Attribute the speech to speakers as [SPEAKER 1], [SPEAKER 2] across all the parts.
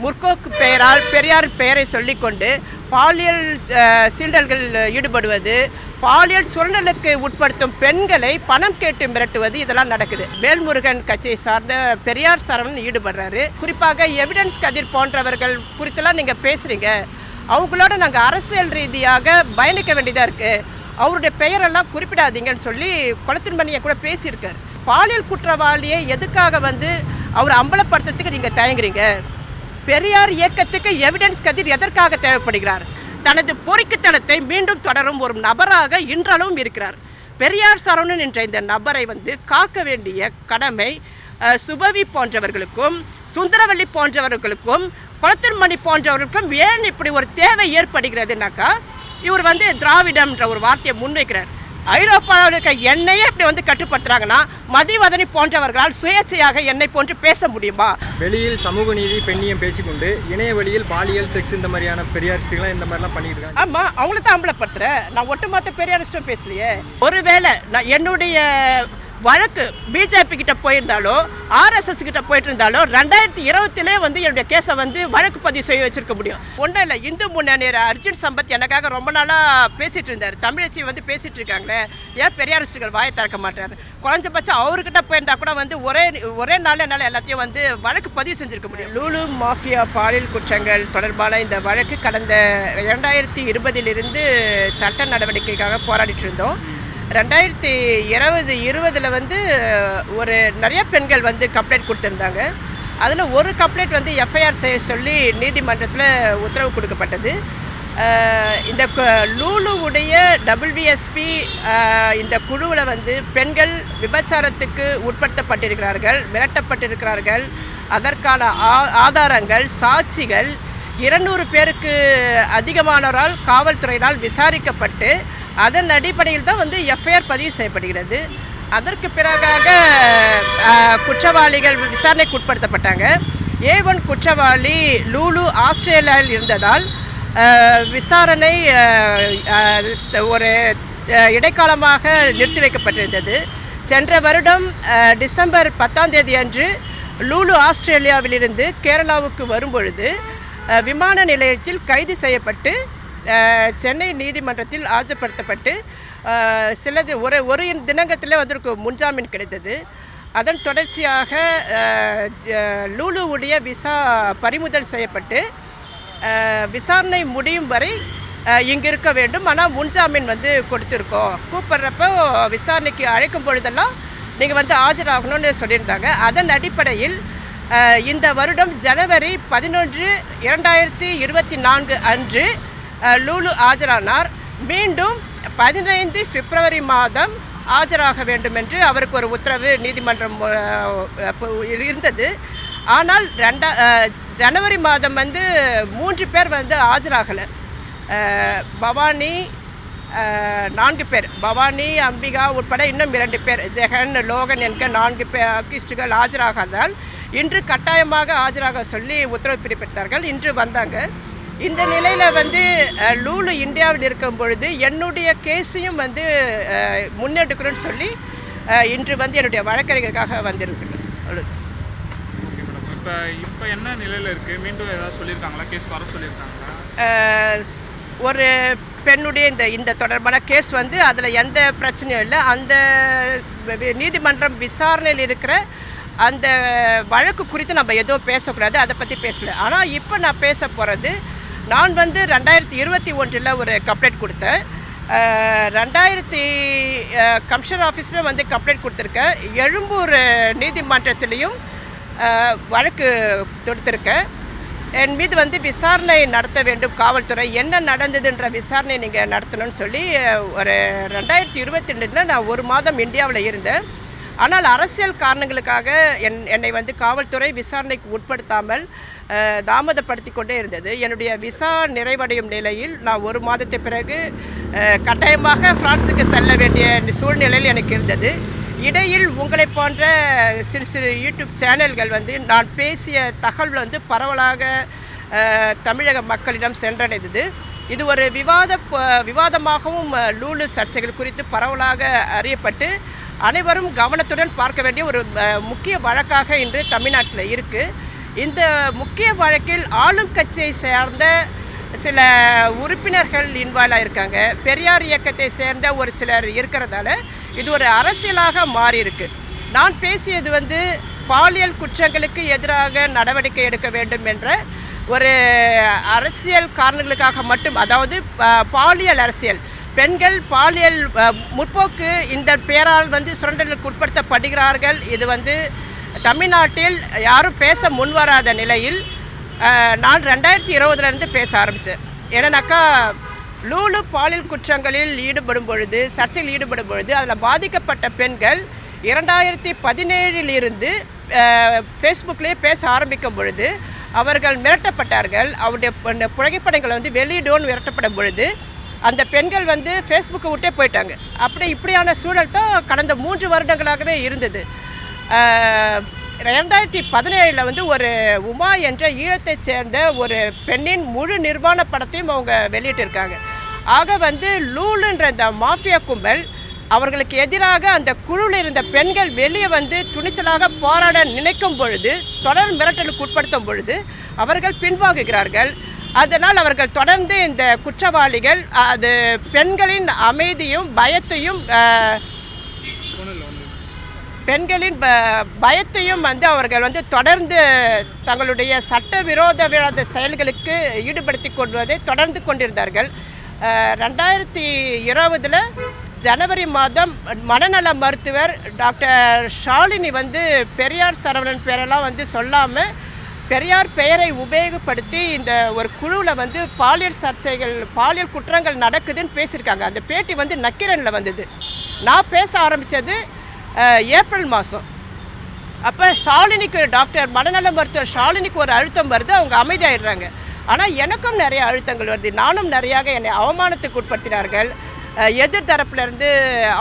[SPEAKER 1] முற்போக்கு பெயரால் பெரியார் பெயரை சொல்லிக்கொண்டு பாலியல் சீண்டல்கள் ஈடுபடுவது, பாலியல் சுரண்டலுக்கு உட்படுத்தும் பெண்களை பணம் கேட்டு மிரட்டுவது, இதெல்லாம் நடக்குது. வேல்முருகன் கட்சியை சார்ந்த பெரியார் சரவணன் ஈடுபடுறாரு. குறிப்பாக எவிடன்ஸ் கதிர் போன்றவர்கள் குறித்தெல்லாம் நீங்கள் பேசுகிறீங்க, அவங்களோட நாங்கள் அரசியல் ரீதியாக பயணிக்க வேண்டியதாக இருக்குது, அவருடைய பெயரெல்லாம் குறிப்பிடாதீங்கன்னு சொல்லி குளத்தின்மணியை கூட பேசியிருக்கார். பாலியல் குற்றவாளியை எதுக்காக அவர் அம்பலப்படுத்துறதுக்கு நீங்கள் தயங்குறீங்க? பெரியார் இயக்கத்துக்கு எவிடன்ஸ் கதிர் எதற்காக தேவைப்படுகிறார்? தனது பொறுக்கித்தனத்தை மீண்டும் தொடரும் ஒரு நபராக இன்றளவும் இருக்கிறார். பெரியார் சரவணன் என்ற இந்த நபரை காக்க வேண்டிய கடமை சுபவி போன்றவர்களுக்கும், சுந்தரவல்லி போன்றவர்களுக்கும், குளத்தின்மணி போன்றவர்களுக்கும் ஏன் இப்படி ஒரு தேவை ஏற்படுகிறதுனாக்கா, இவர் திராவிடம்ன்ற ஒரு வார்த்தையை முன்வைக்கிறார். ஐரோப்பாவில் இருக்க எண்ணெயே இப்படி கட்டுப்படுத்துறாங்கன்னா மதிவதனி போன்றவர்களால் சுயேட்சையாக என்னை போன்று பேச முடியுமா?
[SPEAKER 2] வெளியில் சமூக நீதி பெண்ணியம் பேசிக்கொண்டு இணைய வழியில் பாலியல் செக்ஸ் இந்த மாதிரியான பெரியாரிஸ்டுகளாம் இந்த மாதிரிலாம் பண்ணிட்டு இருக்காங்க.
[SPEAKER 1] ஆமாம், அவங்கள தான் அம்பலப்படுத்துகிறேன். நான் ஒட்டுமொத்த பெரியாரிஸ்டும் பேசலையே. ஒருவேளை நான் என்னுடைய வழக்கு பிஜேபி கிட்ட போயிருந்தாலோ ஆர்எஸ்எஸ் கிட்ட போயிட்டு இருந்தாலோ 2020 என்னுடைய கேஸை வழக்கு பதிவு செய்ய வச்சிருக்க முடியும். ஒன்றும் இல்லை, இந்து முன்னணி அர்ஜுன் சம்பத் எனக்காக ரொம்ப நாளாக பேசிகிட்டு இருந்தார். தமிழச்சி பேசிகிட்டு இருக்காங்களே, ஏன் பெரியாரிஸ்டுகள் வாயை திறக்க மாட்டார்? குறைஞ்சபட்சம் அவர்கிட்ட போயிருந்தா கூட ஒரே நாள் என்னால் எல்லாத்தையும் வழக்கு பதிவு செஞ்சுருக்க முடியும். லூலு மாஃபியா பாலியல் குற்றங்கள் தொடர்பான இந்த வழக்கு கடந்த 2020 சட்ட நடவடிக்கைக்காக போராடிட்டு இருந்தோம். 2020 ஒரு நிறைய பெண்கள் கம்ப்ளைண்ட் கொடுத்துருந்தாங்க. அதில் ஒரு கம்ப்ளைண்ட் எஃப்ஐஆர் செய்ய சொல்லி நீதிமன்றத்தில் உத்தரவு கொடுக்கப்பட்டது. இந்த லூலுவுடைய WSP இந்த குழுவில் பெண்கள் விபச்சாரத்துக்கு உட்படுத்தப்பட்டிருக்கிறார்கள், மிரட்டப்பட்டிருக்கிறார்கள். அதற்கான ஆதாரங்கள், சாட்சிகள் 200 பேருக்கு அதிகமானோரால் காவல்துறையினால் விசாரிக்கப்பட்டு அதன் அடிப்படையில் தான் எஃப்ஐஆர் பதிவு செய்யப்படுகிறது. அதற்கு பிறகாக குற்றவாளிகள் விசாரணைக்கு உட்படுத்தப்பட்டாங்க. A1 குற்றவாளி லூலு ஆஸ்திரேலியாவில் இருந்ததால் விசாரணை ஒரு இடைக்காலமாக நிறுத்தி வைக்கப்பட்டிருந்தது. சென்ற வருடம் டிசம்பர் 10ஆம் தேதி அன்று லூலு ஆஸ்திரேலியாவிலிருந்து கேரளாவுக்கு வரும்பொழுது விமான நிலையத்தில் கைது செய்யப்பட்டு சென்னை நீதிமன்றத்தில் ஆஜர்படுத்தப்பட்டு ஒரு தினங்கத்தில் முன்ஜாமீன் கிடைத்தது. அதன் தொடர்ச்சியாக லூலுவுடைய விசா பறிமுதல் செய்யப்பட்டு விசாரணை முடியும் வரை இங்கே இருக்க வேண்டும். ஆனால் முன்ஜாமீன் கொடுத்துருக்கோம். கூப்பிட்றப்போ விசாரணைக்கு அழைக்கும் பொழுதெல்லாம் நீங்கள் ஆஜராகணும்னு சொல்லியிருந்தாங்க. அதன் அடிப்படையில் இந்த வருடம் ஜனவரி 11, 2024 அன்று லூலு ஆஜரானார். மீண்டும் 15 பிப்ரவரி மாதம் ஆஜராக வேண்டும் என்று அவருக்கு ஒரு உத்தரவு நீதிமன்றம் இருந்தது. ஆனால் ஜனவரி மாதம் 3 பேர் ஆஜராகலை. பவானி 4 பேர், பவானி, அம்பிகா உட்பட இன்னும் 2 பேர், ஜெகன், லோகன் என்க 4 பேர் அக்யூஸ்டுகள் ஆஜராகாதால் இன்று கட்டாயமாக ஆஜராக சொல்லி உத்தரவு பிறப்பித்தார்கள். இன்று வந்தாங்க. இந்த நிலையில் லூலு இந்தியாவில் இருக்கும் பொழுது என்னுடைய கேஸையும் முன்னெடுக்கணும்னு சொல்லி இன்று என்னுடைய வழக்கறிஞருக்காக வந்திருக்கு.
[SPEAKER 3] இப்போ என்ன நிலையில் இருக்குது? மீண்டும் ஏதாவது சொல்லியிருக்காங்களா? கேஸ் வர சொல்லியிருக்காங்களா?
[SPEAKER 1] ஒரு பெண்ணுடைய இந்த தொடர்பான கேஸ் அதில் எந்த பிரச்சனையும் இல்லை. அந்த நீதிமன்றம் விசாரணையில் இருக்கிற அந்த வழக்கு குறித்து நம்ம எதுவும் பேசக்கூடாது, அதை பற்றி பேசலை. ஆனால் இப்போ நான் பேச போகிறது, நான் 2021 ஒரு கம்ப்ளைண்ட் கொடுத்தேன். 2000 கமிஷனர் ஆஃபீஸ்லேயும் கம்ப்ளைண்ட் கொடுத்துருக்கேன். எழும்பூர் நீதிமன்றத்திலையும் வழக்கு தொடுத்திருக்கேன். என் மீது விசாரணை நடத்த வேண்டும் காவல்துறை, என்ன நடந்ததுன்ற விசாரணை நீங்கள் நடத்தணும்னு சொல்லி ஒரு 2022 நான் 1 மாதம் இந்தியாவில் இருந்தேன். ஆனால் அரசியல் காரணங்களுக்காக என்னை காவல்துறை விசாரணைக்கு உட்படுத்தாமல் தாமதப்படுத்தி கொண்டே இருந்தது. என்னுடைய விசா நிறைவடையும் நிலையில் நான் 1 மாதத்து பிறகு கட்டாயமாக பிரான்ஸுக்கு செல்ல வேண்டிய சூழ்நிலையில் எனக்கு இருந்தது. இடையில் உங்களை போன்ற சிறு யூடியூப் சேனல்கள் நான் பேசிய தகவல் பரவலாக தமிழக மக்களிடம் சென்றடைந்தது. இது ஒரு விவாதமாகவும் லூலு சர்ச்சைகள் குறித்து பரவலாக அறியப்பட்டு அனைவரும் கவனத்துடன் பார்க்க வேண்டிய ஒரு முக்கிய வழக்காக இன்று தமிழ்நாட்டில் இருக்குது. இந்த முக்கிய வழக்கில் ஆளும் கட்சியை சேர்ந்த சில உறுப்பினர்கள் இன்வால்வ் இருக்காங்க. பெரியார் இயக்கத்தை சேர்ந்த ஒரு சிலர் இருக்கிறதால இது ஒரு அரசியலாக மாறி இருக்கு. நான் பேசியது வந்து பாலியல் குற்றங்களுக்கு எதிராக நடவடிக்கை எடுக்க வேண்டும் என்ற ஒரு அரசியல் காரணங்களுக்காக மட்டும், அதாவது பாலியல் அரசியல், பெண்கள் பாலியல் முற்போக்கு இந்த பெயரால் வந்து சுரண்டலுக்கு உட்படுத்தப்படுகிறார்கள். இது வந்து தமிழ்நாட்டில் யாரும் பேச முன்வராத நிலையில் நான் 2020 பேச ஆரம்பித்தேன். ஏன்னாக்கா லூலு பாலியல் குற்றங்களில் ஈடுபடும் பொழுது, சர்ச்சையில் ஈடுபடும் பொழுது அதில் பாதிக்கப்பட்ட பெண்கள் 2017 ஃபேஸ்புக்லேயே பேச ஆரம்பிக்கும் பொழுது அவர்கள் மிரட்டப்பட்டார்கள். அவருடைய புகைப்படங்களை வந்து வெளியிடோன்னு மிரட்டப்படும் பொழுது அந்த பெண்கள் வந்து ஃபேஸ்புக்கை விட்டே போயிட்டாங்க. இப்படியான சூழல் தான் கடந்த 3 வருடங்களாகவே இருந்தது. 2017 வந்து ஒரு உமா என்ற ஈழத்தைச் சேர்ந்த ஒரு பெண்ணின் முழு நிர்வாண படத்தையும் அவங்க வெளியிட்டிருக்காங்க. ஆக வந்து லூலுன்ற இந்த மாஃபியா கும்பல் அவர்களுக்கு எதிராக அந்த குழுவில் இருந்த பெண்கள் வெளியே வந்து துணிச்சலாக போராட நினைக்கும் பொழுது, தொடர் மிரட்டலுக்கு உட்படுத்தும் பொழுது அவர்கள் பின்வாங்குகிறார்கள். அதனால் அவர்கள் தொடர்ந்து இந்த குற்றவாளிகள் அது பெண்களின் அமைதியும் பயத்தையும் வந்து அவர்கள் வந்து தொடர்ந்து தங்களுடைய சட்டவிரோத செயல்களுக்கு ஈடுபடுத்தி கொள்வதை தொடர்ந்து கொண்டிருந்தார்கள். 2020 ஜனவரி மாதம் மனநல மருத்துவர் டாக்டர் ஷாலினி வந்து பெரியார் சரவணன் பேரெல்லாம் வந்து சொல்லாமல் பெரியார் பெயரை உபயோகப்படுத்தி இந்த ஒரு குழுவில் வந்து பாலியல் குற்றங்கள் நடக்குதுன்னு பேசியிருக்காங்க. அந்த பேட்டி வந்து நக்கீரனில் வந்தது. நான் பேச ஆரம்பித்தது ஏப்ரல் மாதம். அப்போ ஷாலினிக்கு, டாக்டர் மனநல மருத்துவர் ஷாலினிக்கு ஒரு அழுத்தம் வருது, அவங்க அமைதியாகிடுறாங்க. ஆனால் எனக்கும் நிறைய அழுத்தங்கள் வருது. நானும் நிறையாக என்னை அவமானத்துக்கு உட்படுத்தினார்கள். எதிர்தரப்பிலிருந்து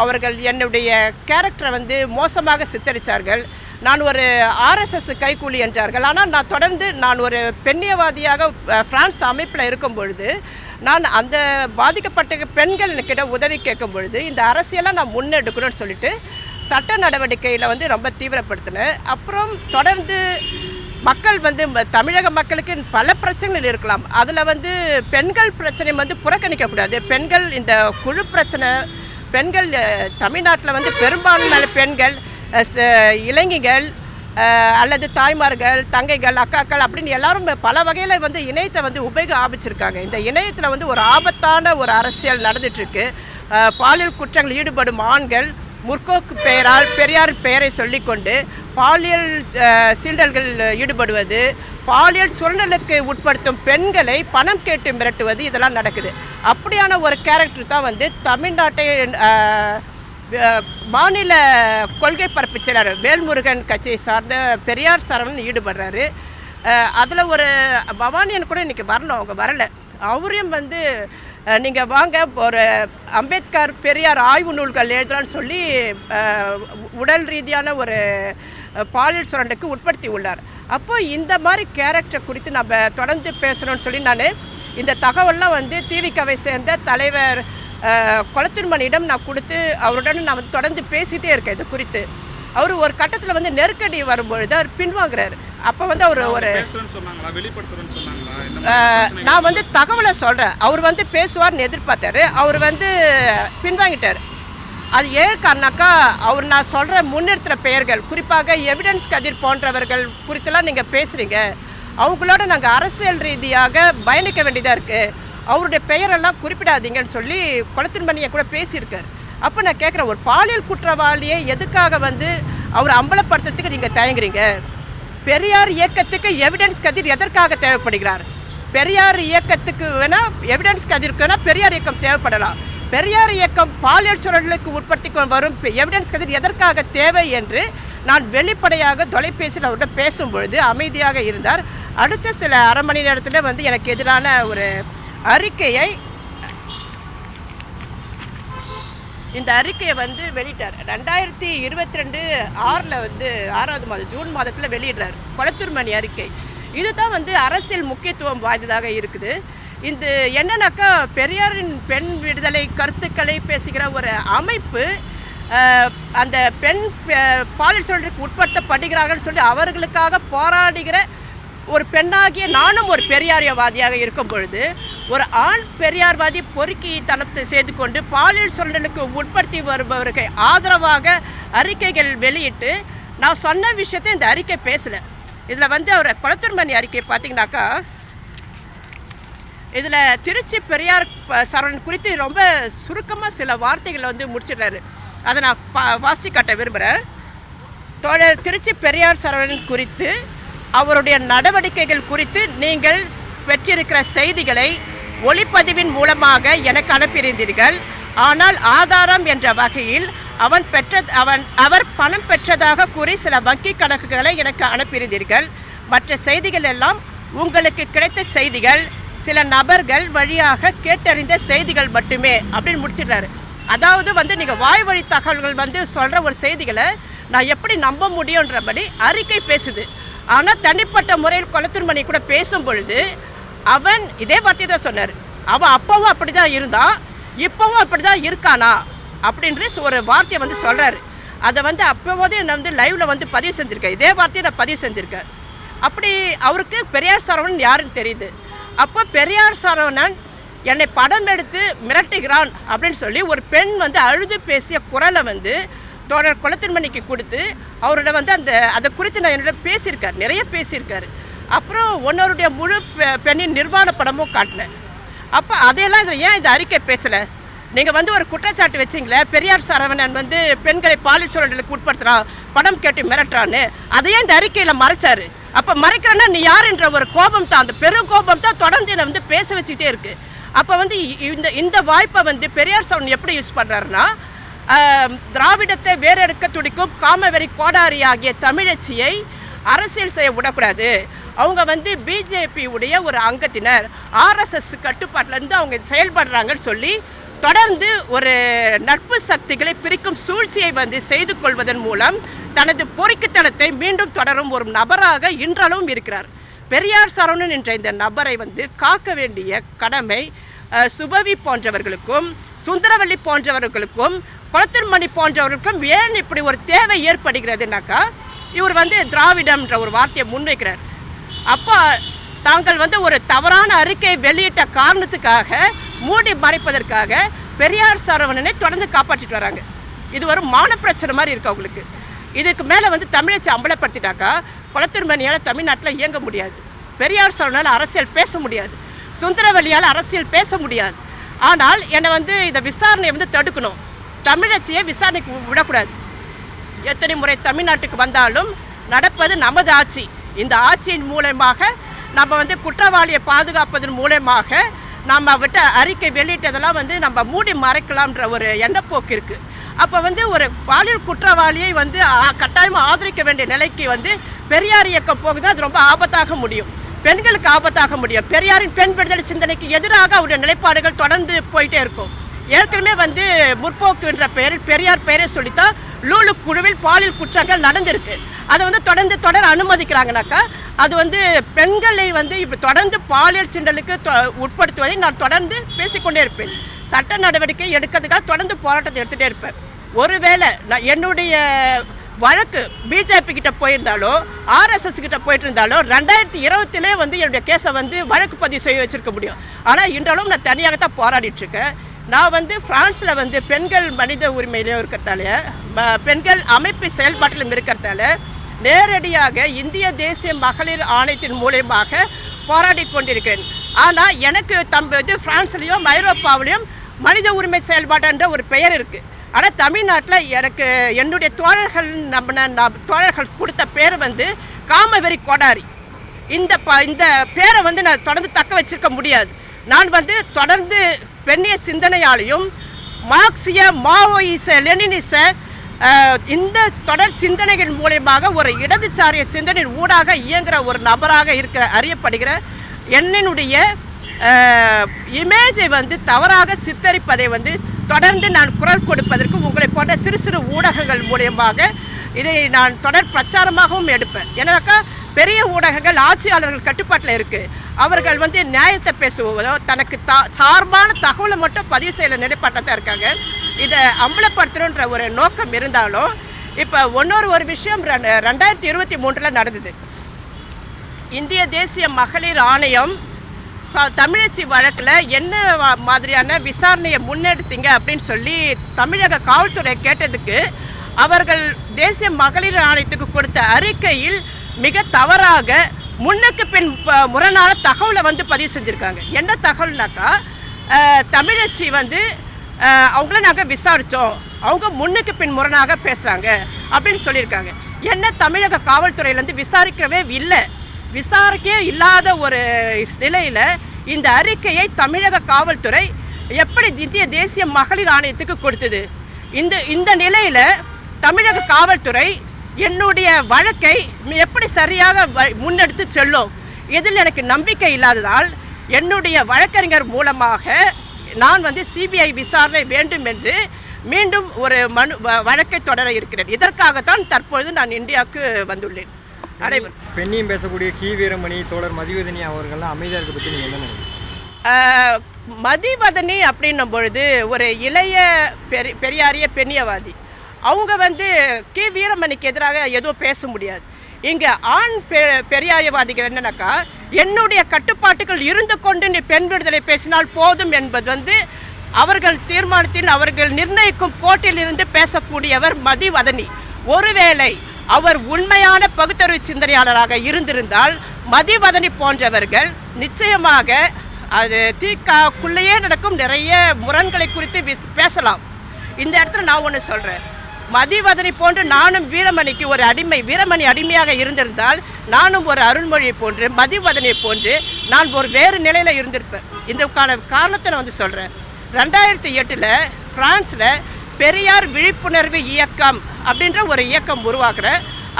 [SPEAKER 1] அவர்கள் என்னுடைய கேரக்டரை வந்து மோசமாக சித்தரித்தார்கள். நான் ஒரு RSS கைக்கூலி என்றார்கள். ஆனால் நான் தொடர்ந்து நான் ஒரு பெண்ணியவாதியாக பிரான்ஸ் அமைப்பில் இருக்கும் பொழுது நான் அந்த பாதிக்கப்பட்ட பெண்கள்கிட்ட உதவி கேட்கும் பொழுது இந்த அரசியலாக நான் முன்னெடுக்கணும்னு சொல்லிட்டு சட்ட நடவடிக்கையில் வந்து ரொம்ப தீவிரப்படுத்தினேன். அப்புறம் தொடர்ந்து மக்கள் வந்து தமிழக மக்களுக்கு பல பிரச்சனைகள் இருக்கலாம். அதில் வந்து பெண்கள் பிரச்சனை வந்து புறக்கணிக்கக்கூடாது. பெண்கள் இந்த குழு பிரச்சனை, பெண்கள் தமிழ்நாட்டில் வந்து பெரும்பான்மையான பெண்கள், இளைஞர்கள் அல்லது தாய்மார்கள், தங்கைகள், அக்காக்கள் அப்படின்னு எல்லாரும் பல வகையில் வந்து இணையத்தை வந்து ஆரம்பிச்சிருக்காங்க. இந்த இணையத்தில் வந்து ஒரு ஆபத்தான ஒரு அரசியல் நடந்துகிட்ருக்கு. பாலியல் குற்றங்கள் ஈடுபடும் ஆண்கள் முற்போக்கு பெயரால் பெரியார் பெயரை சொல்லிக்கொண்டு பாலியல் சீண்டல்கள் ஈடுபடுவது, பாலியல் சுரண்டலுக்கு உட்படுத்தும் பெண்களை பணம் கேட்டு மிரட்டுவது, இதெல்லாம் நடக்குது. அப்படியான ஒரு கேரக்டர் தான் வந்து தமிழ்நாட்டை மாநில கொள்கை பரப்பு செயலாளர் வேல்முருகன் கட்சியை சார்ந்த பெரியார் சரவணன் ஈடுபடுறாரு. அதில் ஒரு பவானியன் கூட இன்றைக்கி வரணும், அவங்க வரலை. அவரையும் வந்து நீங்கள் வாங்க ஒரு அம்பேத்கர் பெரியார் ஆய்வு நூல்கள் எழுதலான்னு சொல்லி உடல் ரீதியான ஒரு பாலியல் சுரண்டுக்கு உட்படுத்தி உள்ளார். அப்போது இந்த மாதிரி கேரக்டர் குறித்து நம்ம தொடர்ந்து பேசணும்னு சொல்லி நான் இந்த தகவல்லாம் வந்து திவிகவை சேர்ந்த தலைவர் கொளத்தூர்மணியிடம் நான் கொடுத்து அவருடன் நான் தொடர்ந்து பேசிகிட்டே இருக்கேன். இது குறித்து அவர் ஒரு கட்டத்தில் வந்து நெருக்கடி வரும்பொழுது அவர் பின்வாங்குறாரு. அப்போ வந்து அவர் ஒரு நான் வந்து தகவலை சொல்கிறேன், அவர் வந்து பேசுவார்னு எதிர்பார்த்தாரு, அவர் வந்து பின்வாங்கிட்டார். அது ஏற்கானாக்கா அவர் நான் சொல்கிற முன்னிறுத்துகிற பெயர்கள், குறிப்பாக எவிடன்ஸ் கதிர் போன்றவர்கள் குறித்தெல்லாம் நீங்கள் பேசுகிறீங்க, அவங்களோட நாங்கள் அரசியல் ரீதியாக பயணிக்க வேண்டியதாக இருக்குது, அவருடைய பெயரெல்லாம் குறிப்பிடாதீங்கன்னு சொல்லி கொளத்தூர்மணியை கூட பேசியிருக்கார். அப்போ நான் கேட்குறேன், ஒரு பாலியல் குற்றவாளியை எதுக்காக வந்து அவர் அம்பலப்படுத்துறதுக்கு நீங்கள் தயங்குறீங்க? பெரியார் இயக்கத்துக்கு எவிடன்ஸ் கதிர் எதற்காக தேவைப்படுகிறார்? பெரியார் இயக்கத்துக்கு வேணால் எவிடன்ஸ் கதிருக்கு வேணால் பெரியார் இயக்கம் தேவைப்படலாம். பெரியார் இயக்கம் பாலியல் சுரண்டலுக்கு உட்படுத்தி வரும் எவிடன்ஸ் கதிர் எதற்காக தேவை என்று நான் வெளிப்படையாக தொலைபேசியில் அவர்கிட்ட பேசும்பொழுது அமைதியாக இருந்தார். அடுத்த சில அரை மணி நேரத்தில் வந்து எனக்கு எதிரான ஒரு அறிக்கையை இந்த அறிக்கையை வந்து வெளியிட்டார். 2022 வந்து 6வது மாதம் ஜூன் மாதத்தில் வெளியிடுறார் கொளத்தூர்மணி அறிக்கை. இதுதான் வந்து அரசியல் முக்கியத்துவம் வாய்ந்ததாக இருக்குது. இந்த என்னன்னாக்கா பெரியாரின் பெண் விடுதலை கருத்துக்களை பேசுகிற ஒரு அமைப்பு அந்த பெண் பாலியல் சுரண்டலுக்கு உட்படுத்தப்படுகிறார்கள் சொல்லி அவர்களுக்காக போராடுகிற ஒரு பெண்ணாகிய நானும் ஒரு பெரியாரியவாதியாக இருக்கும் பொழுது ஒரு ஆண் பெரியார்வாதி பொறுக்கி தனத்தை செய்து கொண்டு பாலியல் சுரண்டலுக்கு உட்படுத்தி வருபவருக்கு ஆதரவாக அறிக்கைகள் வெளியிட்டு நான் சொன்ன விஷயத்தை இந்த அறிக்கை பேசலை. இதில் வந்து அவர் குளத்தூர்மணி அறிக்கை பார்த்தீங்கன்னாக்கா இதில் திருச்சி பெரியார் சரவணன் குறித்து ரொம்ப சுருக்கமாக சில வார்த்தைகளை வந்து முடிச்சிடுறாரு. அதை நான் வாசி காட்ட விரும்புகிறேன். தோழர் திருச்சி பெரியார் சரவணன் குறித்து அவருடைய நடவடிக்கைகள் குறித்து நீங்கள் பெற்றிருக்கிற செய்திகளை ஒளிப்பதிவின் மூலமாக எனக்கு அனுப்பியிருந்தீர்கள். ஆனால் ஆதாரம் என்ற வகையில் அவர் பணம் பெற்றதாக கூறி சில வங்கி கணக்குகளை எனக்கு அனுப்பியிருந்தீர்கள். மற்ற செய்திகள் எல்லாம் உங்களுக்கு கிடைத்த செய்திகள், சில நபர்கள் வழியாக கேட்டறிந்த செய்திகள் மட்டுமே அப்படின்னு முடிச்சிடுறாரு. அதாவது வந்து நீங்கள் வாய் வழி தகவல்கள் வந்து சொல்கிற ஒரு செய்திகளை நான் எப்படி நம்ப முடியுன்றபடி அறிக்கை பேசுது. ஆனால் தனிப்பட்ட முறையில் குளத்தூர்மணி கூட பேசும் பொழுது அவன் இதே வார்த்தை தான் சொன்னார். அவன் அப்பவும் அப்படி தான் இருந்தான், இப்போவும் அப்படி தான் இருக்கானா அப்படின்ற ஒரு வார்த்தையை வந்து சொல்கிறாரு. அதை வந்து அப்போதே நான் வந்து லைவில் வந்து பதிவு செஞ்சுருக்கேன். இதே வார்த்தையை நான் பதிவு செஞ்சுருக்கேன். அப்படி அவருக்கு பெரியார் சரவணன் யாருன்னு தெரியுது. அப்போ பெரியார் சரவணன் என்னை படம் எடுத்து மிரட்டுகிறான் அப்படின்னு சொல்லி ஒரு பெண் வந்து அழுது பேசிய குரலை வந்து தோழர் குளத்தூர்மணிக்கு கொடுத்து அவரோட வந்து அதை குறித்து நான் என்னோட பேசியிருக்கார், நிறைய பேசியிருக்காரு. அப்புறம் ஒன்னோருடைய முழு பெண்ணின் நிர்வாண படமும் காட்டினேன். அப்போ அதையெல்லாம் இதில் ஏன் இந்த அறிக்கை பேசலை? நீங்கள் வந்து ஒரு குற்றச்சாட்டு வச்சிங்களே, பெரியார் சரவணன் வந்து பெண்களை பாலியல் சுரண்டலுக்கு உட்படுத்துகிறான், படம் கேட்டு மிரட்டுறான்னு, அதையே இந்த அறிக்கையில் மறைச்சாரு. அப்போ மறைக்கிறேன்னா நீ யாருன்ற ஒரு கோபம் தான், அந்த பெரும் கோபம் தான் தொடர்ந்து என்னை வந்து பேச வச்சுக்கிட்டே இருக்குது. அப்போ வந்து இந்த வாய்ப்பை வந்து பெரியார் சரவணன் எப்படி யூஸ் பண்ணுறாருன்னா, திராவிடத்தை வேறெடுக்க துடிக்கும் காமவெறி கோடாரி ஆகிய தமிழச்சியை அரசியல் செய்ய விடக்கூடாது, அவங்க வந்து பிஜேபி உடைய ஒரு அங்கத்தினர், ஆர்எஸ்எஸ் கட்டுப்பாட்டிலேருந்து அவங்க செயல்படுறாங்கன்னு சொல்லி தொடர்ந்து ஒரு நட்பு சக்திகளை பிரிக்கும் சூழ்ச்சியை வந்து செய்து கொள்வதன் மூலம் தனது பொறுக்கித்தனத்தை மீண்டும் தொடரும் ஒரு நபராக இன்றளவும் இருக்கிறார். பெரியார் சரவணன் என்ற இந்த நபரை வந்து காக்க வேண்டிய கடமை சுபவி போன்றவர்களுக்கும் சுந்தரவல்லி போன்றவர்களுக்கும் குளத்தூர்மணி போன்றவர்களுக்கும் ஏன் இப்படி ஒரு தேவை ஏற்படுகிறதுனாக்கா, இவர் வந்து திராவிடம்ன்ற ஒரு வார்த்தையை முன்வைக்கிறார். அப்போ தாங்கள் வந்து ஒரு தவறான அறிக்கையை வெளியிட்ட காரணத்துக்காக மூடி மறைப்பதற்காக பெரியார் சரவணனை தொடர்ந்து காப்பாற்றிட்டு வராங்க. இது ஒரு மான பிரச்சனை மாதிரி இருக்கு அவங்களுக்கு. இதுக்கு மேலே வந்து தமிழச்சி அம்பலப்படுத்திட்டாக்கா குளத்தூர்மணியால் தமிழ்நாட்டில் இயங்க முடியாது, பெரியார் சரவணனால் அரசியல் பேச முடியாது, சுந்தரவல்லியால் அரசியல் பேச முடியாது. ஆனால் என்னை வந்து இந்த விசாரணையை வந்து தடுக்கணும், தமிழச்சியை விசாரணைக்கு விடக்கூடாது. எத்தனை முறை தமிழ்நாட்டுக்கு வந்தாலும் நடப்பது நமது ஆட்சி. இந்த ஆட்சியின் மூலமாக நம்ம வந்து குற்றவாளியை பாதுகாப்பதன் மூலமாக நம்ம விட்ட அறிக்கை வெளியிட்டதெல்லாம் வந்து நம்ம மூடி மறைக்கலாம்ன்ற ஒரு எண்ணப்போக்கு இருக்குது. அப்போ வந்து ஒரு பாலியல் குற்றவாளியை வந்து கட்டாயமாக ஆதரிக்க வேண்டிய நிலைக்கு வந்து பெரியார் இயக்கம் போகுது. அது ரொம்ப ஆபத்தாக முடியும், பெண்களுக்கு ஆபத்தாக முடியும். பெரியாரின் பெண் விடுதலை சிந்தனைக்கு எதிராக அவருடைய நிலைப்பாடுகள் தொடர்ந்து போயிட்டே இருக்கும். ஏற்கனவே வந்து முற்போக்குன்ற பெயரில் பெரியார் பெயரை சொல்லித்தான் லூலு குழுவில் பாலியல் குற்றங்கள் நடந்திருக்கு. அதை வந்து தொடர அனுமதிக்கிறாங்கனாக்கா அது வந்து பெண்களை வந்து இப்போ தொடர்ந்து பாலியல் சிண்டலுக்கு உட்படுத்துவதை நான் தொடர்ந்து பேசிக்கொண்டே இருப்பேன். சட்ட நடவடிக்கை எடுக்கிறதுக்காக தொடர்ந்து போராட்டத்தை எடுத்துகிட்டே இருப்பேன். ஒருவேளை நான் என்னுடைய வழக்கு பிஜேபி கிட்ட போயிருந்தாலோ ஆர்எஸ்எஸ் கிட்ட போயிட்டு இருந்தாலோ 2020 வந்து என்னுடைய கேஸை வந்து வழக்கு பதிவு செய்ய வச்சிருக்க முடியும். ஆனால் இன்றளவும் நான் தனியாகத்தான் போராடிட்டுருக்கேன். நான் வந்து ஃப்ரான்ஸில் வந்து பெண்கள் மனித உரிமையிலையும் இருக்கிறதால, பெண்கள் அமைப்பு செயல்பாட்டிலும் இருக்கிறதால நேரடியாக இந்திய தேசிய மகளிர் ஆணையத்தின் மூலமாக போராடி கொண்டிருக்கிறேன். ஆனால் எனக்கு இது ஃப்ரான்ஸ்லேயும் ஐரோப்பாவிலையும் மனித உரிமை செயல்பாடுன்ற ஒரு பெயர் இருக்குது. ஆனால் தமிழ்நாட்டில் எனக்கு என்னுடைய தோழர்கள் கொடுத்த பேர் வந்து காமவெறி கோடாரி. இந்த பேரை வந்து நான் தொடர்ந்து தக்க வச்சிருக்க முடியாது. நான் வந்து தொடர்ந்து பெண்ணிய சிந்தனையாலையும் மார்க்சிய மாவோயிச லெனினிச இந்த தொடர் சிந்தனைகள் மூலமாக ஒரு இடதுசாரிய சிந்தனையின் ஊடாக இயங்குகிற ஒரு நபராக அறியப்படுகிற என்னுடைய இமேஜை வந்து தவறாக சித்தரிப்பதை வந்து தொடர்ந்து நான் குரல் கொடுப்பதற்கு உங்களை போன்ற சிறு சிறு ஊடகங்கள் மூலமாக இதை நான் தொடர் பிரச்சாரமாகவும் எடுப்பேன். ஏன்னாக்கா பெரிய ஊடகங்கள் ஆட்சியாளர்கள் கட்டுப்பாட்டில் இருக்குது. அவர்கள் வந்து நியாயத்தை பேசுவதோ தனக்கு சார்பான தகவலை மட்டும் பதிவு செய்யல நிலைப்பாட்டில் தான் இருக்காங்க. இதை அம்பலப்படுத்தணுன்ற ஒரு நோக்கம் இருந்தாலும் இப்போ ஒரு விஷயம் 2023 நடந்தது. இந்திய தேசிய மகளிர் ஆணையம் தமிழச்சி வழக்கில் என்ன மாதிரியான விசாரணையை முன்னெடுத்தீங்க அப்படின்னு சொல்லி தமிழக காவல்துறை கேட்டதுக்கு அவர்கள் தேசிய மகளிர் ஆணையத்துக்கு கொடுத்த அறிக்கையில் மிக தவறாக முன்னுக்கு பின் முரணான தகவலை வந்து பதிவு செஞ்சுருக்காங்க. என்ன தகவல்னாக்கா, தமிழச்சி வந்து அவங்கள நாங்கள் விசாரித்தோம், அவங்க முன்னுக்கு பின் முரணாக பேசுகிறாங்க அப்படின்னு சொல்லியிருக்காங்க. என்ன தமிழக காவல்துறையிலேருந்து விசாரிக்கவே இல்லை. விசாரிக்கவே இல்லாத ஒரு நிலையில் இந்த அறிக்கையை தமிழக காவல்துறை எப்படி இந்திய தேசிய மகளிர் ஆணையத்துக்கு கொடுத்தது? இந்த நிலையில் தமிழக காவல்துறை என்னுடைய வழக்கை எப்படி சரியாக முன்னெடுத்து செல்லும், இதில் எனக்கு நம்பிக்கை இல்லாததால் என்னுடைய வழக்கறிஞர் மூலமாக நான் வந்து சிபிஐ விசாரணை வேண்டும் என்று மீண்டும் ஒரு வழக்கை தொடர இருக்கிறேன். இதற்காகத்தான் தற்பொழுது நான் இந்தியாவுக்கு வந்துள்ளேன். அனைவரும்
[SPEAKER 2] பெண்ணியம் பேசக்கூடிய கி வீரமணி, தோழர் மதிவதனி அவர்கள்லாம் அமைதியாக இருக்க பற்றி நீங்கள் என்ன நினைக்கிறீங்க?
[SPEAKER 1] மதிவதனி அப்படின்னும் பொழுது ஒரு இளைய பெரியாரிய பெண்ணியவாதி. அவங்க வந்து கி வீரமணிக்கு எதிராக எதுவும் பேச முடியாது. இங்கே ஆண் பெரியாரியவாதிகள் என்னன்னாக்கா, என்னுடைய கட்டுப்பாட்டுகள் இருந்து கொண்டு நீ பெண் விடுதலை பேசினால் போதும் என்பது வந்து அவர்கள் தீர்மானத்தில் அவர்கள் நிர்ணயிக்கும் கோட்டில் இருந்து பேசக்கூடியவர் மதிவதனி. ஒருவேளை அவர் உண்மையான பகுத்தறிவு சிந்தனையாளராக இருந்திருந்தால் மதிவதனி போன்றவர்கள் நிச்சயமாக அது திகாக்குள்ளேயே நடக்கும் நிறைய முரண்களை குறித்து பேசலாம். இந்த இடத்துல நான் ஒன்று சொல்கிறேன், மதிவதனி போன்று நானும் வீரமணிக்கு ஒரு வீரமணி அடிமையாக இருந்திருந்தால் நானும் ஒரு அருள்மொழியை போன்று மதிவதனியை போன்று நான் ஒரு வேறு நிலையில் இருந்திருப்பேன். இதுக்கான காரணத்தை நான் வந்து சொல்கிறேன். 2008 ஃப்ரான்ஸில் பெரியார் விழிப்புணர்வு இயக்கம் அப்படின்ற ஒரு இயக்கம் உருவாக்குற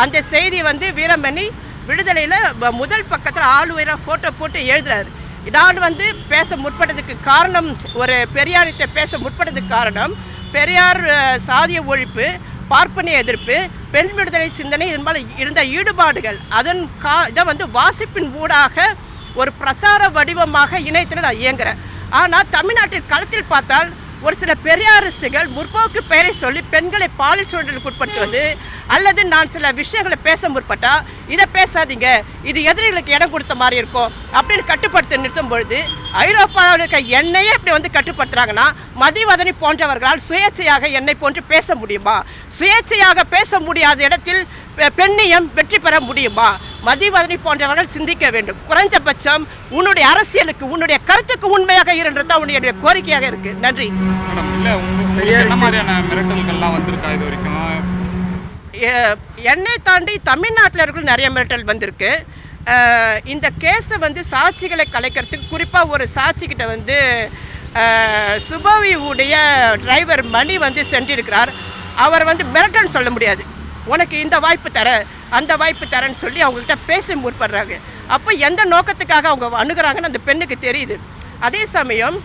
[SPEAKER 1] அந்த செய்தி வந்து வீரமணி விடுதலையில் முதல் பக்கத்தில் ஆளுநராக ஃபோட்டோ போட்டு எழுதுறாரு. நான் வந்து பேச முற்பட்டதுக்கு காரணம், ஒரு பெரியாரத்தை பேச முற்பட்டதுக்கு காரணம் பெரியார் சாதிய ஒழிப்பு, பார்ப்பனிய எதிர்ப்பு, பெண் விடுதலை சிந்தனை இதன் இருந்த ஈடுபாடுகள் அதன் இதை வந்து வாசிப்பின் ஊடாக ஒரு பிரச்சார வடிவமாக இணையத்தில் நான் இயங்குகிறேன். ஆனால் தமிழ்நாட்டின் களத்தில் பார்த்தால் ஒரு சில பெரியாரிஸ்டுகள் முற்போக்கு பெயரை சொல்லி பெண்களை பாலியல் சூழலுக்கு உட்படுத்துவது, அல்லது நான் சில விஷயங்களை பேச முற்பட்டால் இதை பேசாதீங்க, இது எதிரிகளுக்கு இடம் கொடுத்த மாதிரி இருக்கும் அப்படின்னு கட்டுப்படுத்த நிறுத்தும் பொழுது ஐரோப்பாவில் இருக்க என்னையே இப்படி வந்து கட்டுப்படுத்துகிறாங்கன்னா மதிவதனி போன்றவர்களால் சுயேட்சையாக என்னை போன்று பேச முடியுமா? சுயேட்சையாக பேச முடியாத இடத்தில் பெண்ணியம் வெற்றி பெற முடியுமா? மதிவதனி போன்றவர்கள் சிந்திக்க வேண்டும். குறைஞ்சபட்சம் உன்னுடைய அரசியலுக்கு, உன்னுடைய கருத்துக்கு உண்மையாக இருன்றது தான் உன்னுடைய கோரிக்கையாக இருக்கு. நன்றி. என்னை தாண்டி தமிழ்நாட்டில் இருக்கிற நிறைய மிரட்டல் வந்திருக்கு. இந்த கேஸை வந்து சாட்சிகளை கலைக்கிறதுக்கு, குறிப்பாக ஒரு சாட்சிக்கிட்ட வந்து சுபவியுடைய டிரைவர் மணி வந்து சென்றிருக்கிறார். அவர் வந்து மிரட்டல் சொல்ல முடியாது, உனக்கு இந்த வாய்ப்பு தர அந்த வாய்ப்பு தரேன்னு சொல்லி அவங்கக்கிட்ட பேச முற்படுறாங்க. அப்போ எந்த நோக்கத்துக்காக அவங்க அணுகிறாங்கன்னு அந்த பெண்ணுக்கு தெரியுது. அதே சமயம்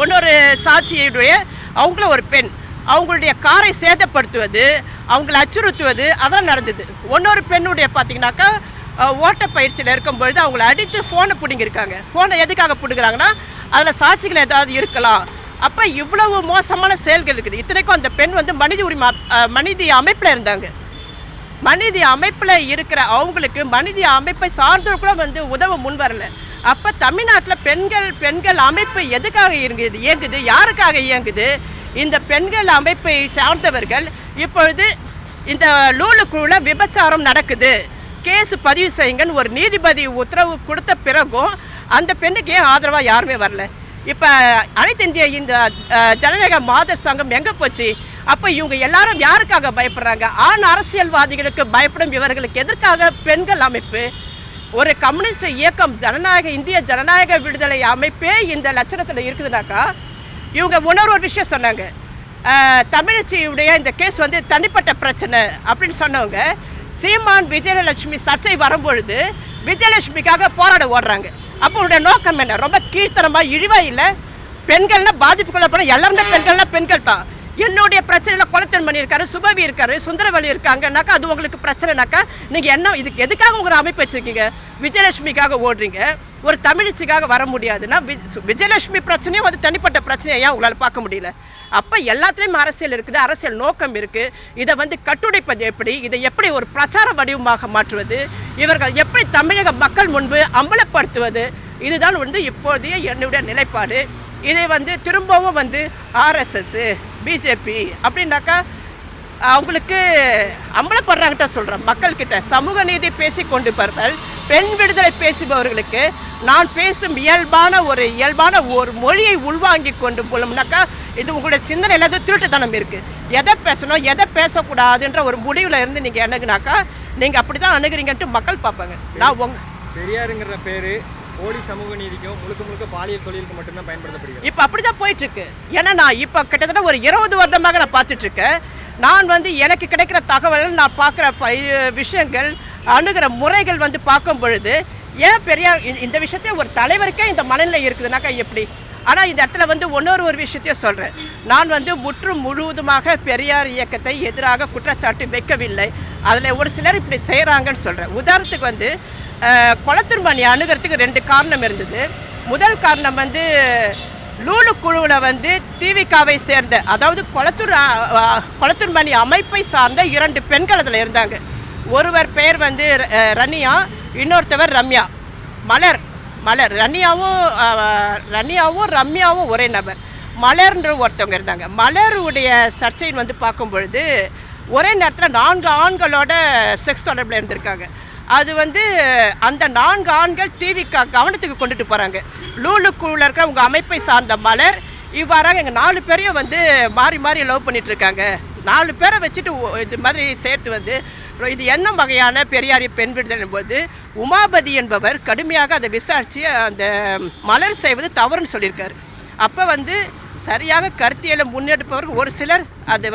[SPEAKER 1] இன்னொரு சாட்சியுடைய அவங்கள ஒரு பெண் அவங்களுடைய காரை சேதப்படுத்துவது, அவங்கள அச்சுறுத்துவது அதெல்லாம் நடந்தது. இன்னொரு பெண்ணுடைய பார்த்தீங்கன்னாக்கா ஓட்டப்பயிற்சியில் இருக்கும்பொழுது அவங்கள அடித்து ஃபோனை பிடுங்கியிருக்காங்க. ஃபோனை எதுக்காக பிடுங்குறாங்கன்னா அதில் சாட்சிகள் ஏதாவது இருக்கலாம். அப்போ இவ்வளவு மோசமான செயல்கள் இருக்குது. இத்தனைக்கும் அந்த பெண் வந்து மனித அமைப்பில் இருந்தாங்க. மனித அமைப்பில் இருக்கிற அவங்களுக்கு மனித அமைப்பை சார்ந்தோர் கூட வந்து உதவ முன் வரல. அப்போ தமிழ்நாட்டில் பெண்கள் அமைப்பு எதுக்காக இயங்குது, யாருக்காக இயங்குது? இந்த பெண்கள் அமைப்பை சார்ந்தவர்கள் இப்பொழுது இந்த லூலுக்குள்ள விபச்சாரம் நடக்குது, கேஸ் பதிவு செய்யுங்கன்னு ஒரு நீதிபதி உத்தரவு கொடுத்த பிறகும் அந்த பெண்ணுக்கு ஏன் ஆதரவாக யாருமே வரல? இப்போ அனைத்து இந்திய இந்த ஜனநாயக மாதர் சங்கம் எங்கே போச்சு? அப்போ இவங்க எல்லாரும் யாருக்காக பயப்படுறாங்க? ஆண் அரசியல்வாதிகளுக்கு பயப்படும் இவர்களுக்கு எதற்காக பெண்கள் அமைப்பு? ஒரு கம்யூனிஸ்ட் இயக்கம், இந்திய ஜனநாயக விடுதலை அமைப்பே இந்த லட்சணத்தில் இருக்குதுனாக்கா இவங்க ஒரு விஷயம் சொன்னாங்க, தமிழச்சியுடைய இந்த கேஸ் வந்து தனிப்பட்ட பிரச்சனை அப்படின்னு சொன்னவங்க சீமான் விஜயலட்சுமி சர்ச்சை வரும்பொழுது விஜயலட்சுமிக்காக போராட ஓடுறாங்க. அப்போ உடைய நோக்கம் என்ன? ரொம்ப கீழ்த்தனமாக இழிவாக இல்லை. பெண்கள்னா பாதிப்புக்குள்ள போனால் எல்லாருமே பெண்கள்னா பெண்கள் தான். என்னுடைய பிரச்சனையில் குளத்தன்மணி இருக்காரு, சுபவி இருக்காரு, சுந்தரவல்லி இருக்காங்கனாக்கா அது உங்களுக்கு பிரச்சனைனாக்கா நீங்கள் என்ன இதுக்கு எதுக்காக உங்களை அமைப்பு வச்சுருக்கீங்க? விஜயலட்சுமிக்காக ஓடுறீங்க, ஒரு தமிழிச்சிக்காக வர முடியாதுன்னா விஜயலட்சுமி பிரச்சனையும் அது தனிப்பட்ட பிரச்சனையை ஏன் உங்களால் பார்க்க முடியல? அப்போ எல்லாத்துலேயும் அரசியல் இருக்குது, அரசியல் நோக்கம் இருக்குது. இதை கட்டுடைப்பது எப்படி, இதை எப்படி ஒரு பிரச்சார வடிவமாக மாற்றுவது, இவர்கள் எப்படி தமிழக மக்கள் முன்பு அம்பலப்படுத்துவது, இதுதான் இப்போதைய என்னுடைய நிலைப்பாடு. இதை திரும்பவும் ஆர்எஸ்எஸ் பிஜேபி அப்படின்னாக்கா அவங்களுக்கு அம்பலப்படுறாங்கிட்ட சொல்கிறேன். மக்கள்கிட்ட சமூக நீதி பேசி கொண்டிருப்பவர்கள், பெண் விடுதலை பேசுபவர்களுக்கு நான் பேசும் இயல்பான ஒரு மொழியை உள்வாங்கி கொண்டு போலம்னாக்கா இது உங்களுடைய சிந்தனையில் ஏதோ திருட்டுத்தனம் இருக்குது. எதை பேசணும் எதை பேசக்கூடாதுன்ற ஒரு முடிவில் இருந்து நீங்கள் என்னங்குனாக்கா நீங்கள் அப்படி தான் அணுகிறீங்கன்ட்டு மக்கள் பார்ப்பாங்க. நான்
[SPEAKER 2] பெரியாருங்கிற பேர் போலி சமூக நீதிக்கும் முழுக்க பாலியல் தொழிலுக்கு மட்டும்தான் பயன்படுத்தப்படுகிறது.
[SPEAKER 1] இப்போ அப்படி தான் போயிட்டுருக்கு. ஏன்னா நான் இப்போ கிட்டத்தட்ட ஒரு 20 வருடமாக நான் பார்த்துட்ருக்கேன். நான் எனக்கு கிடைக்கிற தகவல், நான் பார்க்குற விஷயங்கள், அணுகிற முறைகள் பார்க்கும் பொழுது ஏன் பெரியார் இந்த விஷயத்தை ஒரு தலைவருக்கே இந்த மனநிலை இருக்குதுனாக்கா எப்படி? ஆனால் இந்த இடத்துல ஒரு விஷயத்தையும் சொல்கிறேன். நான் முற்றும் முழுவதுமாக பெரியார் இயக்கத்தை எதிராக குற்றச்சாட்டு வைக்கவில்லை. அதில் ஒரு சிலர் இப்படி செய்கிறாங்கன்னு சொல்கிறேன். உதாரணத்துக்கு குளத்தூர்மணி அணுகிறதுக்கு 2 காரணம் இருந்தது. முதல் காரணம் லூலு குழுவில் திவிகாவை சேர்ந்த, அதாவது குளத்தூர்மணி அமைப்பை சார்ந்த 2 பெண்கள் அதில் இருந்தாங்க. ஒருவர் பெயர் ரனியா, இன்னொருத்தவர் ரம்யா. மலர் ரனியாவும் ரம்யாவும் ஒரே நபர். மலர்ன்ற ஒருத்தவங்க இருந்தாங்க. மலருடைய சர்ச்சைன்னு பார்க்கும் பொழுது ஒரே நேரத்தில் 4 ஆண்களோட செக்ஸ் தொடர்பில் இருந்திருக்காங்க. அது அந்த 4 ஆண்கள் டிவிக்கு கவனத்துக்கு கொண்டுட்டு போகிறாங்க. லூலு குழுவில் இருக்கிற உங்கள் அமைப்பை சார்ந்த மலர் இவ்வாறாக எங்கள் 4 பேரையும் மாறி மாறி லவ் பண்ணிகிட்ருக்காங்க. 4 பேரை வச்சுட்டு இது மாதிரி சேர்த்து இது என்ன வகையான பெரியாரிய பெண் விடுதலை போது உமாபதி என்பவர் கடுமையாக அதை விசாரித்து அந்த மலர் செய்வது தவறுன்னு சொல்லியிருக்காரு. அப்போ சரியாக கருத்தியலை முன்னெடுப்பவர்கள் ஒரு சிலர் அது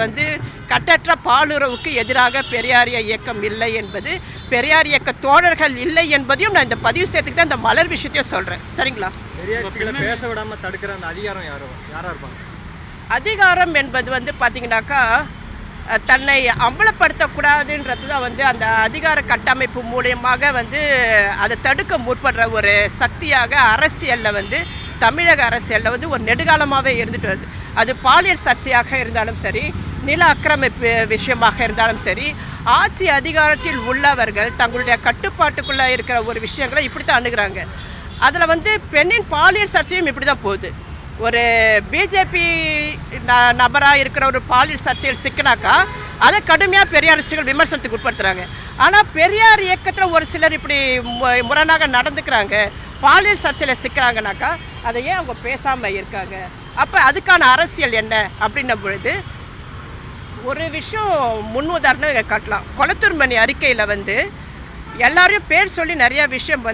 [SPEAKER 1] கட்டற்ற பாலுறவுக்கு எதிராக பெரியாரிய இயக்கம் இல்லை என்பது, பெரியார் இயக்க தோழர்கள் இல்லை என்பதையும் நான் இந்த பதிவு செய்யறதுக்கு தான் இந்த மலர் விஷயத்தையும் சொல்கிறேன். சரிங்களா?
[SPEAKER 2] பேச விடாமல் தடுக்கிற அந்த அதிகாரம் யாராக இருப்பாங்க?
[SPEAKER 1] அதிகாரம் என்பது பார்த்தீங்கன்னாக்கா தன்னை அம்பலப்படுத்தக்கூடாதுன்றது தான் அந்த அதிகார கட்டமைப்பு மூலியமாக அதை தடுக்க முற்படுற ஒரு சக்தியாக அரசியலில் தமிழக அரசியலில் ஒரு நெடுகாலமாகவே இருந்துட்டு வருது. அது பாலியல் சர்ச்சையாக இருந்தாலும் சரி, நில ஆக்கிரமிப்பு விஷயமாக இருந்தாலும் சரி, ஆட்சி அதிகாரத்தில் உள்ளவர்கள் தங்களுடைய கட்டுப்பாட்டுக்குள்ளே இருக்கிற ஒரு விஷயங்களை இப்படி தான் அணுகிறாங்க. அதில் பெண்ணின் பாலியல் சர்ச்சையும் இப்படி தான் போகுது. ஒரு பிஜேபி நபராக இருக்கிற ஒரு பாலியல் சர்ச்சையில் சிக்கினாக்கா அதை கடுமையாக பெரியாரிஸ்டுகள் விமர்சனத்துக்கு உட்படுத்துகிறாங்க. ஆனால் பெரியார் இயக்கத்தில் ஒரு சிலர் இப்படி முரணாக நடந்துக்கிறாங்க, பாலியல் சர்ச்சையில் சிக்கிறாங்கனாக்கா அதை ஏன் அவங்க பேசாமல் இருக்காங்க? அப்போ அதுக்கான அரசியல் என்ன அப்படின்ன பொழுது ஒரு விஷயம் முன் உதாரணம் காட்டலாம். குளத்தூர்மணி அறிக்கையில் எல்லாரையும் பேர் சொல்லி நிறையா விஷயம்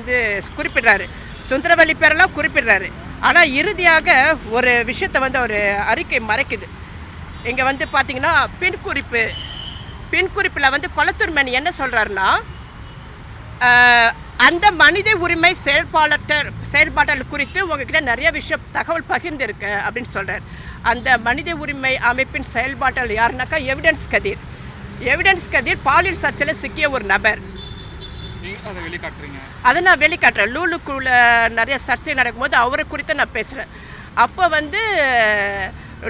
[SPEAKER 1] குறிப்பிடுறாரு. சுந்தரவல்லி பேரெல்லாம் குறிப்பிடுறாரு. ஆனால் இறுதியாக ஒரு விஷயத்தை ஒரு அறிக்கை மறைக்குது. இங்கே பார்த்திங்கன்னா பின்குறிப்பில் குளத்தூர்மணி என்ன சொல்கிறாருன்னா, அந்த மனித உரிமை செயல்பாட்டல் குறித்து உங்ககிட்ட நிறைய விஷயம் தகவல் பகிர்ந்துருக்க அப்படின்னு சொல்கிறார். அந்த மனித உரிமை அமைப்பின் செயல்பாட்டல் யாருனாக்கா எவிடன்ஸ் கதிர் பாலியல் சர்ச்சையில் சிக்கிய ஒரு நபர். அதை நான் வெளிக்காட்டுறேன். லூலுக்குள்ள நிறைய சர்ச்சை நடக்கும்போது அவரை குறித்து நான் பேசுகிறேன். அப்போ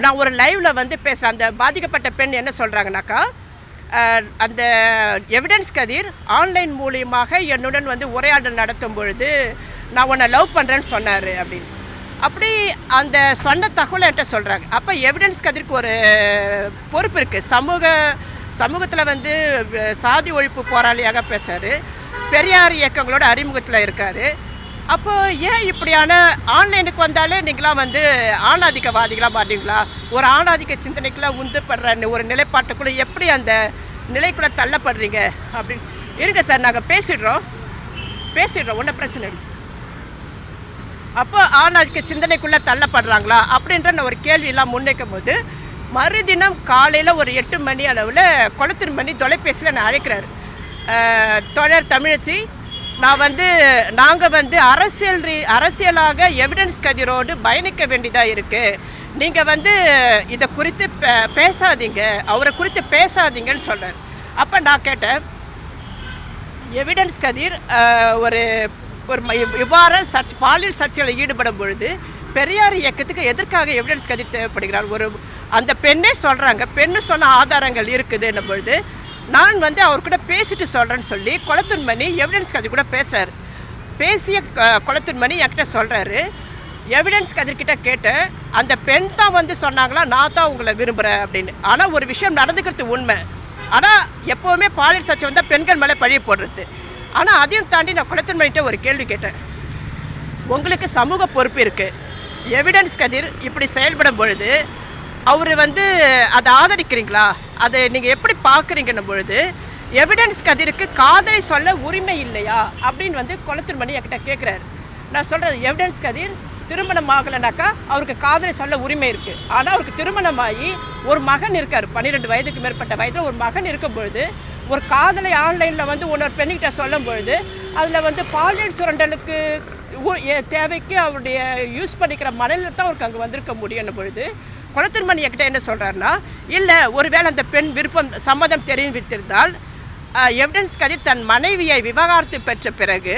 [SPEAKER 1] நான் ஒரு லைவில் பேசுகிறேன். அந்த பாதிக்கப்பட்ட பெண் என்ன சொல்கிறாங்கனாக்கா, அந்த எவிடன்ஸ் கதிர் ஆன்லைன் மூலியமாக என்னுடன் உரையாடல் நடத்தும் பொழுது நான் உன்னை லவ் பண்ணுறேன்னு சொன்னார் அப்படின்னு. அப்படி அந்த சொன்ன தகவலை என்கிட்ட சொல்கிறாங்க. அப்போ எவிடன்ஸ் கதிருக்கு ஒரு பொறுப்பு இருக்குது. சமூகத்தில் சாதி ஒழிப்பு போராளியாக பேசுகிறார். பெரியார் இயக்கங்களோட அறிமுகத்தில் இருக்கார். அப்போ ஏன் இப்படியான ஆன்லைனுக்கு வந்தாலே நீங்களாம் ஆணாதிக்கவாதிகளாக மாட்டீங்களா? ஒரு ஆணாதிக்க சிந்தனைக்குள்ளே உந்துப்படுற ஒரு நிலைப்பாட்டுக்குள்ளே எப்படி அந்த நிலைக்குள்ளே தள்ளப்படுறீங்க அப்படின்னு. இருங்க சார், நாங்கள் பேசிடுறோம் ஒன்றும் பிரச்சனை இல்லை. அப்போ ஆணாதிக்க சிந்தனைக்குள்ளே தள்ளப்படுறாங்களா அப்படின்ற ஒரு கேள்வியெல்லாம் முன்வைக்கும் போது மறுதினம் காலையில் ஒரு 8 மணி அளவில் குளத்தூர்மணி தொலைபேசியில் நான் அழைக்கிறாரு. தோழர் தமிழச்சி, நாங்கள் அரசியலாக எவிடன்ஸ் கதிரோடு பயணிக்க வேண்டியதாக இருக்குது. நீங்கள் வந்து இதை குறித்து பேசாதீங்க, அவரை குறித்து பேசாதீங்கன்னு சொல்கிறார். அப்போ நான் கேட்டேன், எவிடன்ஸ் கதிர் ஒரு ஒரு இவ்வாறு பாலியல் சர்ச்சைகளில் ஈடுபடும் பொழுது பெரியார் இயக்கத்துக்கு எதற்காக எவிடன்ஸ் கதிர் தேவைப்படுகிறார்? ஒரு அந்த பெண்ணே சொல்கிறாங்க, பெண்ணு சொன்ன ஆதாரங்கள் இருக்குதுன்னும் பொழுது நான் வந்து அவர்கிட்ட பேசிட்டு சொல்கிறேன்னு சொல்லி கொளத்தூர்மணி எவிடன்ஸ் கதிர் கூட பேசுகிறார். பேசிய கொளத்தூர்மணி என்கிட்ட சொல்கிறாரு, எவிடன்ஸ் கதிர்கிட்ட கேட்டேன், அந்த பெண் தான் வந்து சொன்னாங்களா நான் தான் உங்களை விரும்புகிறேன் அப்படின்னு. ஆனால் ஒரு விஷயம் நடந்துக்கிறது உண்மை. ஆனால் எப்போவுமே பாலியல் சர்ச்சை வந்தால் பெண்கள் மேலே பழிய போடுறது. ஆனால் அதையும் தாண்டி நான் கொளத்தூர்மணிகிட்ட ஒரு கேள்வி கேட்டேன், உங்களுக்கு சமூக பொறுப்பு இருக்குது, எவிடன்ஸ் கதிர் இப்படி செயல்படும் பொழுது அவர் வந்து அதை ஆதரிக்கிறீங்களா, அதை நீங்கள் எப்படி பார்க்குறீங்கன்னும் பொழுது எவிடன்ஸ் கதிருக்கு காதலை சொல்ல உரிமை இல்லையா அப்படின்னு வந்து கொளத்தூர்மணி என்கிட்ட கேட்குறாரு. நான் சொல்கிறது, எவிடன்ஸ் கதிர் திருமணம் ஆகலைனாக்கா அவருக்கு காதலை சொல்ல உரிமை இருக்குது. ஆனால் அவருக்கு திருமணமாகி ஒரு மகன் இருக்கார், 12 வயதுக்கு மேற்பட்ட வயதில் ஒரு மகன் இருக்கும் பொழுது ஒரு காதலை ஆன்லைனில் வந்து இன்னொரு பெண்ணிக்கிட்ட சொல்லும் பொழுது அதில் வந்து பாலியல் சுரண்டலுக்கு தேவைக்கு அவருடைய யூஸ் பண்ணிக்கிற மனநிலை தான் அவருக்கு அங்கே வந்திருக்க முடியும் பொழுது கொளத்தூர்மணி என்கிட்ட என்ன சொல்கிறாருன்னா, இல்லை ஒருவேளை அந்த பெண் விருப்பம் சம்மதம் தெரிவித்திருந்தால் எவிடன்ஸ் கதிர் தன் மனைவியை விவாகரத்து பெற்ற பிறகு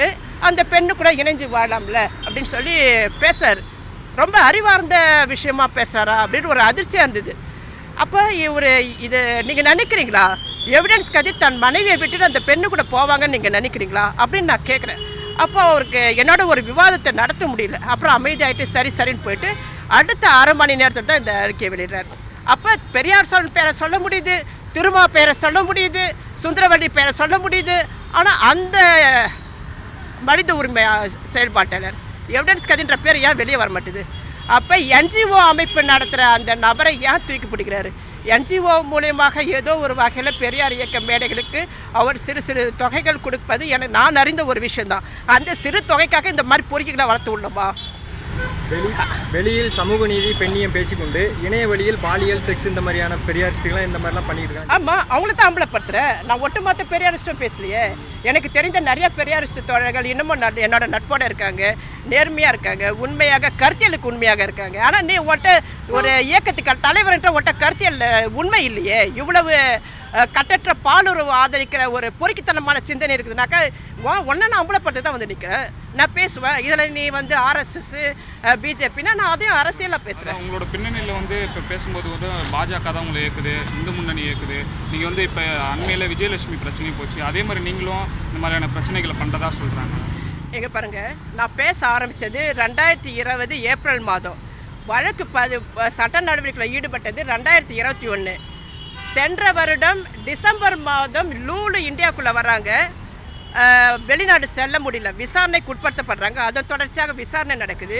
[SPEAKER 1] அந்த பெண்ணு கூட இணைஞ்சு வாழலாம்ல அப்படின்னு சொல்லி பேசுகிறார். ரொம்ப அறிவார்ந்த விஷயமா பேசுகிறாரா அப்படின்னு ஒரு அதிர்ச்சியாக இருந்தது. அப்போ இதை நீங்கள் நினைக்கிறீங்களா, எவிடன்ஸ் கதிர் தன் மனைவியை விட்டுட்டு அந்த பெண்ணு கூட போவாங்கன்னு நீங்கள் நினைக்கிறீங்களா அப்படின்னு நான் கேட்குறேன். அப்போ அவருக்கு என்னோட ஒரு விவாதத்தை நடத்த முடியல. அப்புறம் அமைதியாகிட்டு சரின்னு போயிட்டு அடுத்த அரை மணி நேரத்தில் தான் இந்த அறிக்கையை வெளியிடுறாரு. அப்போ பெரியார் பேரை சொல்ல முடியுது, திருமா பேரை சொல்ல முடியுது, சுந்தரவல்லி பேரை சொல்ல முடியுது. ஆனால் அந்த மனித உரிமை செயல்பாட்டாளர் எவிடன்ஸ் கதின்ற பேர் ஏன் வெளியே வர மாட்டேது? அப்போ என்ஜிஓ அமைப்பு நடத்துகிற அந்த நபரை ஏன் தூக்கி பிடிக்கிறாரு? என்ஜிஓ மூலியமாக ஏதோ ஒரு வகையில் பெரியார் இயக்க மேடைகளுக்கு அவர் சிறு தொகைகள் கொடுப்பது நான் அறிந்த ஒரு விஷயந்தான். அந்த சிறு தொகைக்காக இந்த மாதிரி பொறுக்கிகளை வளர்த்து உள்ளோமா?
[SPEAKER 2] வெளியில் சமூக நீதி பெண்ணியம் பேசிக்கொண்டு இணைய வழியில் பாலியல் செக்ஸ் இந்த மாதிரியான பெரியாரிஸ்டுகள்லாம் இந்த மாதிரிலாம் பண்ணிட்டு இருக்காங்க.
[SPEAKER 1] ஆமாம், அவங்கள தான் அம்பலப்படுத்துகிறேன். நான் ஒட்டுமொத்த பெரியாரிஸ்டும் பேசலையே. எனக்கு தெரிந்த நிறைய பெரியாரிஸ்ட் தோழர்கள் இன்னமும் என்னோட நட்போடு இருக்காங்க, நேர்மையாக இருக்காங்க, உண்மையாக கருத்தியலுக்கு உண்மையாக இருக்காங்க. ஆனால் நீ ஒரு இயக்கத்துக்கு தலைவர்ன்ற கருத்தியல் உண்மை இல்லையே. இவ்வளவு கட்டற்ற பாலுறவு ஆதரிக்கிற ஒரு பொறுக்கித்தனமான சிந்தனை இருக்குதுனாக்கா ஒன்றை நான் அம்பலப்படுத்த தான் வந்து நிற்கிறேன். நான் பேசுவேன். இதில் நீ வந்து ஆர்எஸ்எஸ் பிஜேபின்னா நான் அதையும் அரசியலாக பேசுகிறேன்.
[SPEAKER 3] உங்களோட பின்னணியில் வந்து இப்போ பேசும்போது வந்து பாஜக தான் உங்களை இயக்குது, இந்து முன்னணி இயக்குது. நீங்கள் வந்து இப்போ அண்மையில் விஜயலட்சுமி பிரச்சனை போச்சு, அதே மாதிரி நீங்களும் இந்த மாதிரியான பிரச்சனைகளை பண்ணுறதா சொல்கிறாங்க.
[SPEAKER 1] எங்கே பாருங்கள், நான் பேச ஆரம்பித்தது 2020 ஏப்ரல் மாதம். வழக்கு சட்ட நடவடிக்கையில் ஈடுபட்டது 2021. சென்ற வருடம் டிசம்பர் மாதம் லூலு இந்தியாவுக்குள்ளே வராங்க. வெளிநாடு செல்ல முடியல, விசாரணைக்கு உட்படுத்தப்படுறாங்க. அதன் தொடர்ச்சியாக விசாரணை நடக்குது.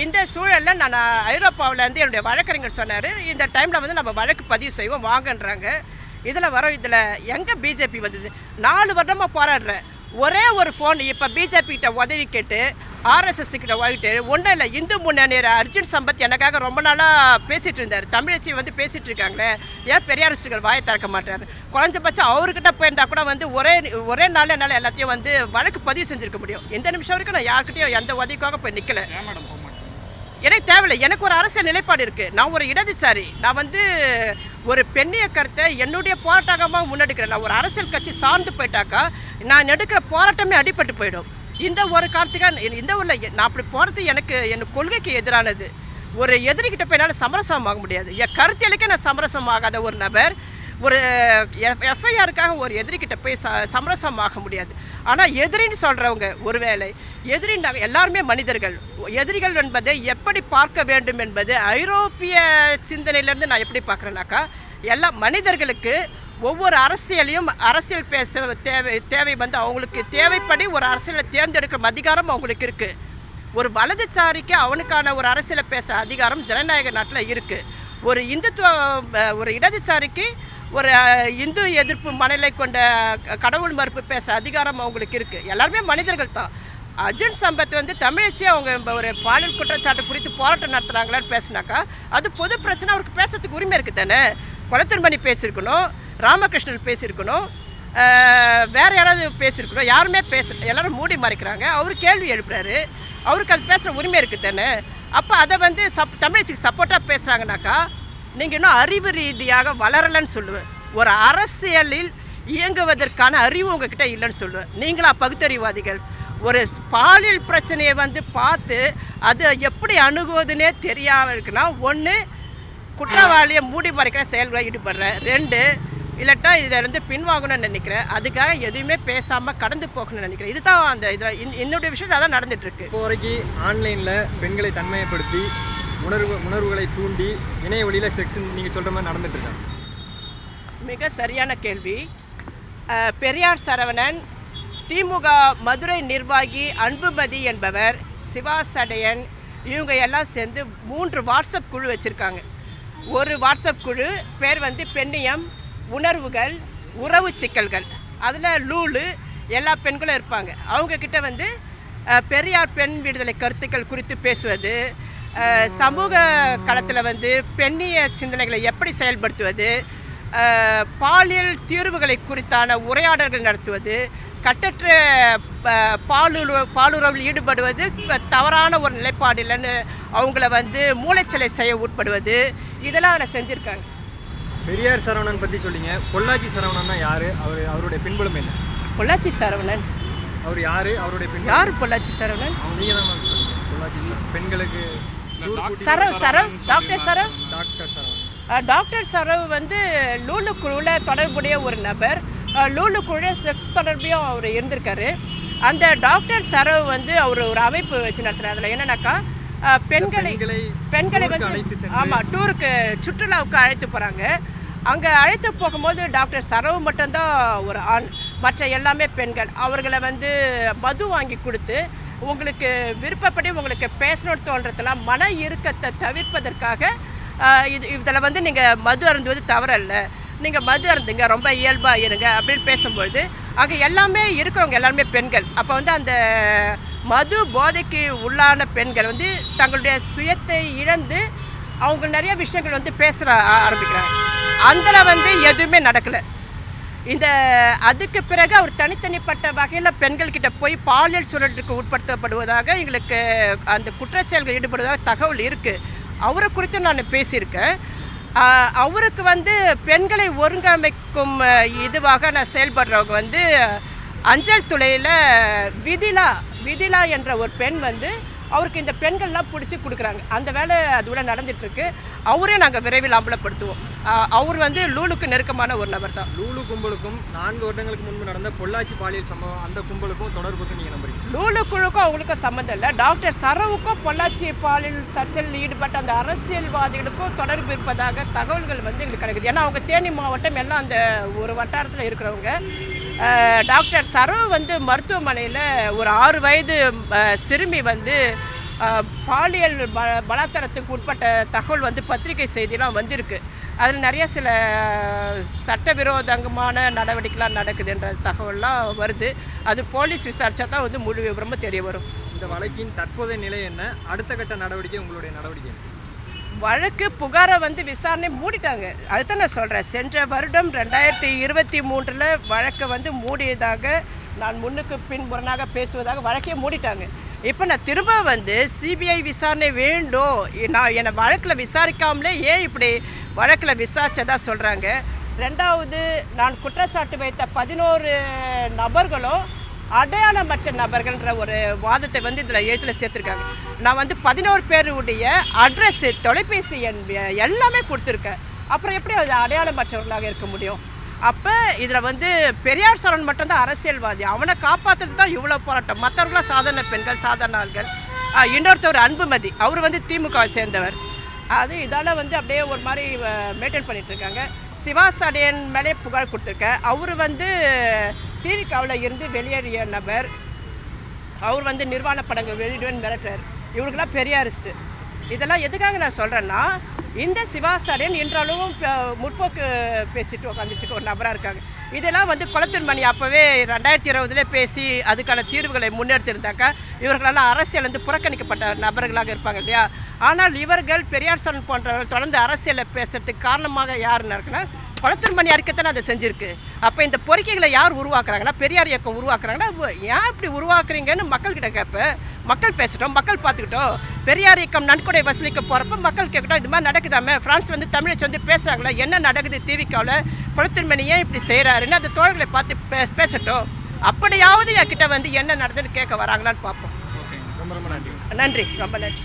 [SPEAKER 1] இந்த சூழலில் நான் ஐரோப்பாவிலேருந்து என்னுடைய வழக்கறிஞர் சொன்னார், இந்த டைமில் வந்து நம்ம வழக்கு பதிவு செய்வோம் வாங்கன்றாங்க. இதில் எங்கே பிஜேபி வந்தது? 4 வருடமாக போராடுறேன். ஒரே ஒரு ஃபோன் இப்போ பிஜேபி கிட்ட உதவி கேட்டு ஆர்எஸ்எஸ் கிட்ட வாங்கிட்டு ஒன்றும் இல்லை. இந்து முன்னணி அர்ஜுன் சம்பத் எனக்காக ரொம்ப நாளாக பேசிகிட்டு இருந்தார். தமிழச்சி வந்து பேசிகிட்டு இருக்காங்களே, ஏன் பெரியாரிஸ்டுகள் வாயை திறக்க மாட்டார்? குறைஞ்சபட்சம் அவர்கிட்ட போயிருந்தால் கூட வந்து ஒரே நாள் என்னால் எல்லாத்தையும் வந்து வழக்கு பதிவு செஞ்சுருக்க முடியும். இந்த நிமிஷம் வரைக்கும் நான் யார்கிட்டையும் எந்த உதவிக்காக போய் நிற்கலை. எனக்கு தேவையில்லை. எனக்கு ஒரு அரசியல் நிலைப்பாடு இருக்குது. நான் ஒரு இடதுசாரி. நான் வந்து ஒரு பெண்ணிய கருத்தை என்னுடைய போராட்டமாக முன்னெடுக்கிறேன். நான் ஒரு அரசியல் கட்சி சார்ந்து போயிட்டாக்கா நான் எடுக்கிற போராட்டமே அடிபட்டு போயிடும். இந்த ஒரு காரணத்துக்காக இந்த ஊரில் நான் அப்படி போகிறது எனக்கு கொள்கைக்கு எதிரானது. ஒரு எதிரிக்கிட்ட போய் என்னால் சமரசம் ஆக முடியாது. என் கருத்தியலுக்கே நான் சமரசம் ஆகாத ஒரு நபர் ஒரு எஃப்ஐஆருக்காக ஒரு எதிரிக்கிட்ட போய் சமரசம் ஆக முடியாது. ஆனால் எதிரின்னு சொல்கிறவங்க ஒருவேளை எதிரி நாங்கள் எல்லாருமே மனிதர்கள். எதிரிகள் என்பதை எப்படி பார்க்க வேண்டும் என்பது ஐரோப்பிய சிந்தனையிலேருந்து நான் எப்படி பார்க்குறேன்னாக்கா, எல்லா மனிதர்களுக்கு ஒவ்வொரு அரசியல் பேச தேவை வந்து அவங்களுக்கு தேவைப்படி ஒரு அரசியலை தேர்ந்தெடுக்கிற அதிகாரம் அவங்களுக்கு இருக்குது. ஒரு வலதுசாரிக்கு அவனுக்கான ஒரு அரசியலை பேச அதிகாரம் ஜனநாயக நாட்டில் இருக்குது. ஒரு இடதுசாரிக்கு ஒரு இந்து எதிர்ப்பு மனநிலை கொண்ட கடவுள் மறுப்பு பேச அதிகாரம் அவங்களுக்கு இருக்குது. எல்லாருமே மனிதர்கள் தான். அர்ஜுன் சம்பத் வந்து தமிழச்சி அவங்க ஒரு பாலியல் குற்றச்சாட்டு குறித்து போராட்டம் நடத்துகிறாங்களான்னு பேசினாக்கா அது பொது பிரச்சனை. அவருக்கு பேசுறதுக்கு உரிமை இருக்குது தானே. கொளத்தூர்மணி பேசியிருக்கணும், ராமகிருஷ்ணன் பேசியிருக்கணும், வேறு யாராவது பேசியிருக்கணும். யாருமே எல்லோரும் மூடி மறைக்கிறாங்க. அவர் கேள்வி எழுப்புறாரு, அவருக்கு அது பேசுகிற உரிமை இருக்குது தானே. அப்போ அதை வந்து தமிழச்சிக்கு சப்போர்ட்டாக பேசுகிறாங்கனாக்கா நீங்கள் இன்னும் அறிவு ரீதியாக வளரலைன்னு சொல்லுவேன். ஒரு அரசியலில் இயங்குவதற்கான அறிவு உங்ககிட்ட இல்லைன்னு சொல்லுவேன். நீங்களா பகுத்தறிவாதிகள்? ஒரு பாலியல் பிரச்சனையை வந்து பார்த்து அது எப்படி அணுகுவதுன்னே தெரியாமல் இருக்குன்னா, ஒன்று குற்றவாளியை மூடி மறைக்கிற செயல்களை ஈடுபடுறேன், 2 இல்லாட்டா இதிலேருந்து பின்வாங்கணும்னு நினைக்கிறேன். அதுக்காக எதுவுமே பேசாமல் கடந்து போகணும்னு நினைக்கிறேன். இதுதான் அந்த இதில் என்னுடைய விஷயத்தில் அதான் நடந்துகிட்ருக்கு.
[SPEAKER 2] இப்போ வரைக்கும் ஆன்லைனில் பெண்களை தன்மையப்படுத்தி உணர்வுகளை தூண்டி இணைய வழியில் செக்ஸ் நீங்கள் சொல்கிற மாதிரி நடந்துட்டுருக்காங்க.
[SPEAKER 1] மிக சரியான கேள்வி. பெரியார் சரவணன், திமுக மதுரை நிர்வாகி அன்புமதி என்பவர், சிவா சடையன், இவங்க எல்லாம் சேர்ந்து 3 வாட்ஸ்அப் குழு வச்சுருக்காங்க. ஒரு வாட்ஸ்அப் குழு பேர் வந்து பெண்ணியம், உணர்வுகள், உறவு சிக்கல்கள். அதில் லூலு எல்லா பெண்களும் இருப்பாங்க. அவங்கக்கிட்ட வந்து பெரியார் பெண் விடுதலை கருத்துக்கள் குறித்து பேசுவது, சமூக களத்தில் வந்து பெண்ணிய சிந்தனைகளை எப்படி செயல்படுத்துவது, பாலியல் தீர்வுகளை குறித்தான உரையாடல்கள் நடத்துவது, கட்டற்ற பாலுறவில் ஈடுபடுவது தவறான ஒரு நிலைப்பாடு இல்லைன்னு அவங்கள வந்து மூளைச்சலை செய்ய உட்படுவது, இதெல்லாம் அதில் செஞ்சுருக்காங்க.
[SPEAKER 2] பெரியார் சரவணன் பற்றி சொல்லிங்க. பொள்ளாச்சி சரவணன்னா யார்? அவருடைய பின்புலம் என்ன?
[SPEAKER 1] பொள்ளாச்சி சரவணன்
[SPEAKER 2] அவர் யார்? அவருடைய பின்புலம்
[SPEAKER 1] யார்? பொள்ளாச்சி சரவணன்
[SPEAKER 2] நீங்கள் தான் சொல்லுங்க. பொள்ளாச்சி பெண்களுக்கு
[SPEAKER 1] டாக்டர் சரவ். டாக்டர் சரவ் வந்து லூலு குழுவில் தொடர்புடைய ஒரு நபர். லூலு குழு செக்ஸ் தொடர்பையும் அவர் இருந்திருக்காரு. அந்த டாக்டர் சரவ் வந்து அவர் ஒரு அமைப்பு வச்சு நடத்துகிறார். அதில் என்னன்னாக்கா பெண்களை வந்து ஆமாம் டூருக்கு சுற்றுலாவுக்கு அழைத்து போகிறாங்க. அங்கே அழைத்து போகும்போது டாக்டர் சரவ் மட்டும்தான் ஒரு ஆண், மற்ற எல்லாமே பெண்கள். அவர்களை வந்து மது வாங்கி கொடுத்து உங்களுக்கு விருப்பப்படி உங்களுக்கு பேசணும்னு தோன்றதெல்லாம் மன இறுக்கத்தை தவிர்ப்பதற்காக இதில் வந்து நீங்கள் மது அருந்துவது தவறல்ல, நீங்கள் மது அருந்துங்க, ரொம்ப இயல்பாக இருங்க அப்படின்னு பேசும்பொழுது அங்கே எல்லாமே இருக்கிறவங்க எல்லாருமே பெண்கள். அப்போ வந்து அந்த மது போதைக்கு உள்ளான பெண்கள் வந்து தங்களுடைய சுயத்தை இழந்து அவங்க நிறைய விஷயங்கள் வந்து பேசுகிற ஆரம்பிக்கிறாங்க. அதில் வந்து எதுவுமே நடக்கலை. அதுக்கு பிறகு அவர் தனித்தனிப்பட்ட வகையில் பெண்கள்கிட்ட போய் பாலியல் சூழலுக்கு உட்படுத்தப்படுவதாக எங்களுக்கு அந்த குற்றச்செயல்கள் ஈடுபடுவதாக தகவல் இருக்குது. அவரை குறித்து நான் பேசியிருக்கேன். அவருக்கு வந்து பெண்களை ஒருங்கமைக்கும் இதுவாக நான் செயல்படுறவங்க வந்து அஞ்சல் துறையில் விதிலா என்ற ஒரு பெண் வந்து அவருக்கு இந்த பெண்கள்லாம் பிடிச்சி கொடுக்குறாங்க. அந்த வேலை அது உள்ள நடந்துகிட்ருக்கு. அவரே நாங்கள் விரைவில் அம்பலப்படுத்துவோம். அவர் வந்து லூலுக்கு நெருக்கமான ஒரு நபர் தான்.
[SPEAKER 2] லூலு கும்பலுக்கும் 4 வருடங்களுக்கு முன்பு நடந்த பொள்ளாச்சி பாலியல் சம்பவம் அந்த கும்பலுக்கும் தொடர்புக்கு நீங்கள் நம்புறீங்க?
[SPEAKER 1] லூலு குழுக்கும் அவங்களுக்கும் சம்மந்தம் இல்லை. டாக்டர் சரவுக்கும் பொள்ளாச்சி பாலியல் சர்ச்சையில் ஈடுபட்ட அந்த அரசியல்வாதிகளுக்கும் தொடர்பு இருப்பதாக தகவல்கள் வந்து எங்களுக்கு கிடைக்குது. ஏன்னா அவங்க தேனி மாவட்டம் எல்லாம் அந்த ஒரு வட்டாரத்தில் இருக்கிறவங்க. டாக்டர் சரவ் வந்து மருத்துவமனையில் ஒரு 6 வயது சிறுமி வந்து பாலியல் பலாத்காரத்துக்கு உட்பட்ட தகவல் வந்து பத்திரிகை செய்திலாம் வந்திருக்கு. அதில் நிறைய சில சட்டவிரோதமான நடவடிக்கைலாம் நடக்குதுன்ற தகவல்லாம் வருது. அது போலீஸ் விசாரித்தா தான் வந்து முழு விவரமும் தெரிய வரும்.
[SPEAKER 2] இந்த வழக்கின் தற்போதைய நிலை என்ன? அடுத்த கட்ட நடவடிக்கை உங்களுடைய நடவடிக்கை?
[SPEAKER 1] வழக்கு புகாரை வந்து விசாரணை மூடிட்டாங்க. அதுதான் நான் சொல்கிறேன். சென்ற வருடம் 2023 வழக்கை வந்து மூடியதாக நான் முன்னுக்கு பின்புறனாக பேசுவதாக வழக்கையே மூடிட்டாங்க. இப்போ நான் திரும்ப வந்து சிபிஐ விசாரணை வேண்டும், என்னை வழக்கில் விசாரிக்காமலே ஏன் இப்படி வழக்கில் விசாரிச்சதா சொல்கிறாங்க. 2வது நான் குற்றச்சாட்டு வைத்த 11 நபர்களும் அடையாளமற்ற நபர்கள்ன்ற ஒரு வாதத்தை வந்து இதில் எழுத்தில் சேர்த்துருக்காங்க. நான் வந்து 11 பேருடைய அட்ரஸ்ஸு, தொலைபேசி எண் எல்லாமே கொடுத்துருக்கேன். அப்புறம் எப்படி அது அடையாளமற்றவர்களாக இருக்க முடியும்? அப்போ இதில் வந்து பெரியார் சரவணன் மட்டும்தான் அரசியல்வாதி. அவனை காப்பாற்றுறது தான் இவ்வளோ போராட்டம். மற்றவர்களாம் சாதாரண பெண்கள், சாதாரண ஆள்கள். இன்னொருத்தவர் அன்புமதி, அவர் வந்து திமுகவை சேர்ந்தவர். இதால் வந்து அப்படியே ஒரு மாதிரி மெயின்டைன் பண்ணிகிட்ருக்காங்க. சிவா சடையன் மேலே புகார் கொடுத்துருக்கேன். அவர் வந்து திமுகவில் இருந்து வெளியேறிய நபர். அவர் வந்து நிர்வாண படங்கள் வெளியிடுவேன்னு மிரட்டுறார். இவங்களுக்கெல்லாம் பெரியாரிஸ்ட்டு. இதெல்லாம் எதுக்காக நான் சொல்கிறேன்னா, இந்த சிவா சடையன் இன்றளவும் முற்போக்கு பேசிட்டு உட்காந்துட்டு ஒரு நபராக இருக்காங்க. இதெல்லாம் வந்து குளத்தூர் மணி அப்போவே 2020 பேசி அதுக்கான தீர்வுகளை முன்னெடுத்திருந்தாக்கா இவர்களெல்லாம் அரசியல் வந்து புறக்கணிக்கப்பட்ட நபர்களாக இருப்பாங்க இல்லையா? ஆனால் இவர்கள் பெரியார் சரவணன் போன்றவர்கள் தொடர்ந்து அரசியலை பேசுறதுக்கு காரணமாக யாருன்னு இருக்குன்னா குளத்திருமணி அறிக்கைத்தானே அதை செஞ்சுருக்கு. அப்போ இந்த பொறிக்கைகளை யார் உருவாக்குறாங்கன்னா, பெரியார் இயக்கம் உருவாக்குறாங்கன்னா, ஏன் இப்படி உருவாக்குறீங்கன்னு மக்கள்கிட்ட கேட்பேன். மக்கள் பேசட்டும், மக்கள் பார்த்துக்கிட்டோம். பெரியார் இயக்கம் நன்கொடை வசூலிக்க போகிறப்ப மக்கள் கேட்கட்டும், இது மாதிரி நடக்குதாமே, ஃப்ரான்ஸ் வந்து தமிழை வந்து பேசுகிறாங்களா, என்ன நடக்குது டிவிக்காவில், குளத்திருமணி ஏன் இப்படி செய்கிறாருன்னு அந்த தோழர்களை பார்த்து பேசட்டும். அப்படியாவது என்கிட்ட வந்து என்ன நடந்ததுன்னு கேட்க வராங்களான்னு பார்ப்போம்.
[SPEAKER 2] ஓகேங்க, ரொம்ப ரொம்ப நன்றி.
[SPEAKER 1] நன்றி, ரொம்ப நன்றி.